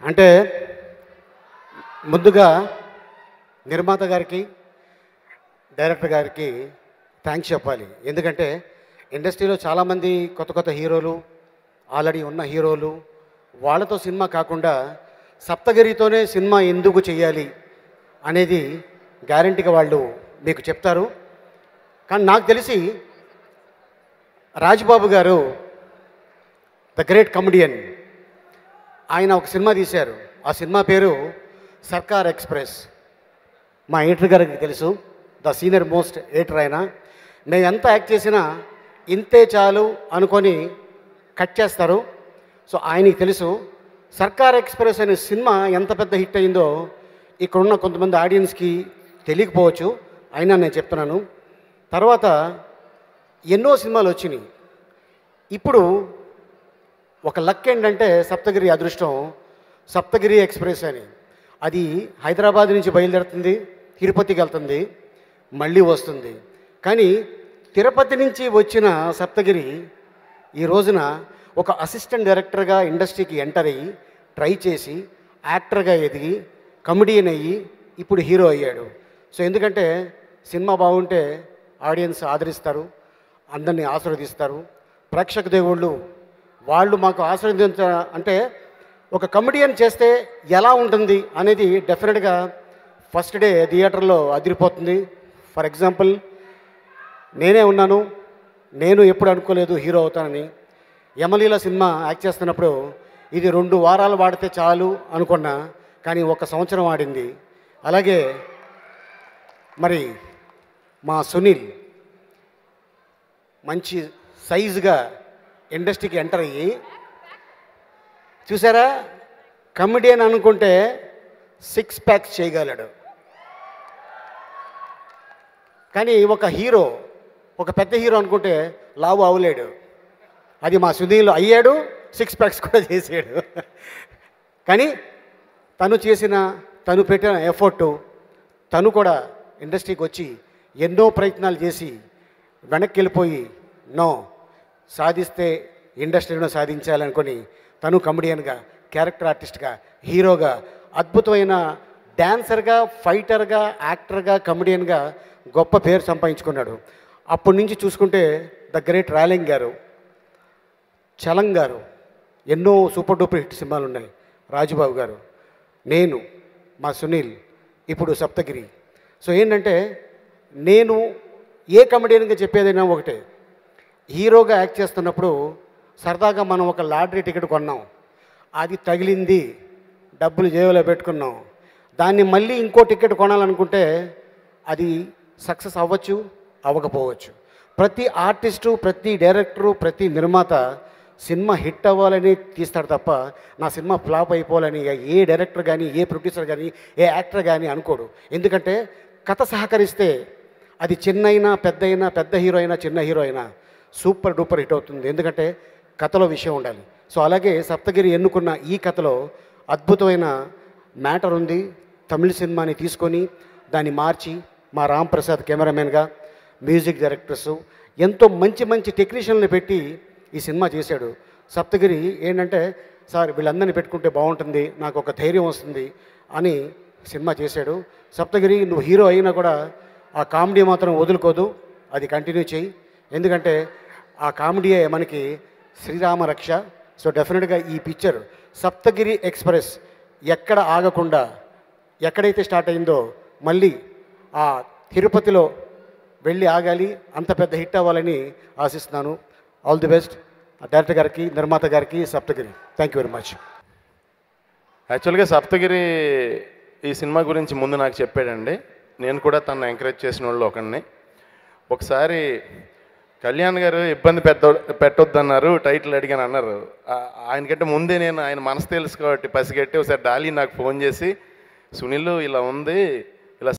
అంటే ముందుగా నిర్మాత గారికి, డైరెక్టర్ గారికి థ్యాంక్స్ చెప్పాలి. ఎందుకంటే ఇండస్ట్రీలో చాలామంది కొత్త కొత్త హీరోలు, ఆల్రెడీ ఉన్న హీరోలు, వాళ్ళతో సినిమా కాకుండా సప్తగిరితోనే సినిమా ఎందుకు చేయాలి అనేది గ్యారంటీగా వాళ్ళు మీకు చెప్తారు. కానీ నాకు తెలిసి రాజ్బాబు గారు ద గ్రేట్ కమెడియన్, ఆయన ఒక సినిమా తీశారు. ఆ సినిమా పేరు సర్కార్ ఎక్స్ప్రెస్. మా ఎడిటర్ గారికి తెలుసు, ద సీనియర్ మోస్ట్ ఎడిటర్ ఆయన. మేము ఎంత యాక్ట్ చేసినా ఇంతే చాలు అనుకొని కట్ చేస్తారు. సో ఆయనకి తెలుసు సర్కార్ ఎక్స్ప్రెస్ అనే సినిమా ఎంత పెద్ద హిట్ అయిందో ఇక్కడున్న కొంతమంది ఆడియన్స్కి తెలియకపోవచ్చు, అయినా నేను చెప్తున్నాను. తర్వాత ఎన్నో సినిమాలు వచ్చినాయి. ఇప్పుడు ఒక లక్ ఏంటంటే సప్తగిరి అదృష్టం, సప్తగిరి ఎక్స్ప్రెస్ అని. అది హైదరాబాద్ నుంచి బయలుదేరుతుంది, తిరుపతికి వెళ్తుంది, మళ్ళీ వస్తుంది. కానీ తిరుపతి నుంచి వచ్చిన సప్తగిరి ఈ రోజున ఒక అసిస్టెంట్ డైరెక్టర్గా ఇండస్ట్రీకి ఎంటర్ అయ్యి, ట్రై చేసి, యాక్టర్గా ఎదిగి, కమెడియన్ అయ్యి, ఇప్పుడు హీరో అయ్యాడు. సో ఎందుకంటే సినిమా బాగుంటే ఆడియన్స్ ఆదరిస్తారు, అందరినీ ఆశీర్వదిస్తారు. ప్రేక్షక దేవుళ్ళు వాళ్ళు మాకు ఆశీర్వదించ అంటే ఒక కమెడియన్ చేస్తే ఎలా ఉంటుంది అనేది డెఫినెట్గా ఫస్ట్ డే థియేటర్లో అదిరిపోతుంది. ఫర్ ఎగ్జాంపుల్ నేనే ఉన్నాను, నేను ఎప్పుడు అనుకోలేదు హీరో అవుతానని. యమలీల సినిమా యాక్ట్ చేస్తున్నప్పుడు ఇది 2 వారాలు వాడితే చాలు అనుకున్నా, కానీ 1 సంవత్సరం ఆడింది. అలాగే మరి మా సునీల్ మంచి సైజుగా ఇండస్ట్రీకి ఎంటర్ అయ్యి, చూసారా, కమెడియన్ అనుకుంటే 6 ప్యాక్స్ చేయగలడు. కానీ ఒక హీరో, ఒక పెద్ద హీరో అనుకుంటే లావు అవలేడు. అది మా సునీల్ అయ్యాడు, 6 ప్యాక్స్ కూడా చేసాడు. కానీ తను పెట్టిన ఎఫర్టు, తను కూడా ఇండస్ట్రీకి వచ్చి ఎన్నో ప్రయత్నాలు చేసి వెనక్కి వెళ్ళిపోయి నో, సాధిస్తే ఇండస్ట్రీలో సాధించాలనుకొని తను కమెడియన్గా, క్యారెక్టర్ ఆర్టిస్ట్గా, హీరోగా, అద్భుతమైన డ్యాన్సర్గా, ఫైటర్గా, యాక్టర్గా, కమెడియన్గా గొప్ప పేరు సంపాదించుకున్నాడు. అప్పటి నుంచి చూసుకుంటే ద గ్రేట్ రాలింగ్ గారు, చలం గారు, ఎన్నో సూపర్ డూపర్ హిట్ సినిమాలు ఉన్నాయి. రాజుబాబు గారు, నేను, మా సునీల్, ఇప్పుడు సప్తగిరి. సో ఏంటంటే నేను ఏ కమెడియన్గా చెప్పేదైనా ఒకటే, హీరోగా యాక్ట్ చేస్తున్నప్పుడు సరదాగా మనం ఒక లాటరీ టికెట్ కొన్నాం, అది తగిలింది, డబ్బులు జేబులో పెట్టుకున్నాం, దాన్ని మళ్ళీ ఇంకో టికెట్ కొనాలనుకుంటే అది సక్సెస్ అవ్వచ్చు, అవ్వకపోవచ్చు. ప్రతి ఆర్టిస్టు, ప్రతి డైరెక్టరు, ప్రతి నిర్మాత సినిమా హిట్ అవ్వాలని తీస్తాడు తప్ప నా సినిమా ఫ్లాప్ అయిపోవాలని ఏ డైరెక్టర్ కానీ, ఏ ప్రొడ్యూసర్ కానీ, ఏ యాక్టర్ కానీ అనుకోడు. ఎందుకంటే కథ సహకరిస్తే అది చిన్నైనా పెద్దయినా, పెద్ద హీరో అయినా చిన్న హీరో అయినా సూపర్ డూపర్ హిట్ అవుతుంది. ఎందుకంటే కథలో విషయం ఉండాలి. సో అలాగే సప్తగిరి ఎన్నుకున్న ఈ కథలో అద్భుతమైన మ్యాటర్ ఉంది. తమిళ సినిమాని తీసుకొని దాన్ని మార్చి మా రామ్ ప్రసాద్ కెమెరామెన్గా, మ్యూజిక్ డైరెక్టర్సు, ఎంతో మంచి మంచి టెక్నీషియన్లు పెట్టి ఈ సినిమా చేశాడు. సప్తగిరి ఏంటంటే సార్ వీళ్ళందరినీ పెట్టుకుంటే బాగుంటుంది, నాకు ఒక ధైర్యం వస్తుంది అని సినిమా చేశాడు. సప్తగిరి నువ్వు హీరో అయినా కూడా ఆ కామెడీ మాత్రం వదులుకోదు, అది కంటిన్యూ చేయి. ఎందుకంటే ఆ కామెడీయే మనకి శ్రీరామ రక్ష. సో డెఫినెట్గా ఈ పిక్చర్ సప్తగిరి ఎక్స్ప్రెస్ ఎక్కడ ఆగకుండా, ఎక్కడైతే స్టార్ట్ అయిందో మళ్ళీ ఆ తిరుపతిలో వెళ్ళి ఆగాలి, అంత పెద్ద హిట్ అవ్వాలని ఆశిస్తున్నాను. ఆల్ ది బెస్ట్ డైరెక్టర్ గారికి, నిర్మాత గారికి, Saptagiri. Thank you very much. యాక్చువల్గా సప్తగిరి ఈ సినిమా గురించి ముందు నాకు చెప్పాడండి. నేను కూడా తను ఎంకరేజ్ చేసిన వాళ్ళు ఒకడిని. ఒకసారి కళ్యాణ్ గారు ఇబ్బంది పెట్టొద్దన్నారు, టైటిల్ అడిగాను అన్నారు. ఆయనకంటే ముందే నేను ఆయన మనసు తెలుసు కాబట్టి పసిగట్టి ఒకసారి డాలీ నాకు ఫోన్ చేసి, సునీల్ ఇలా ఉంది,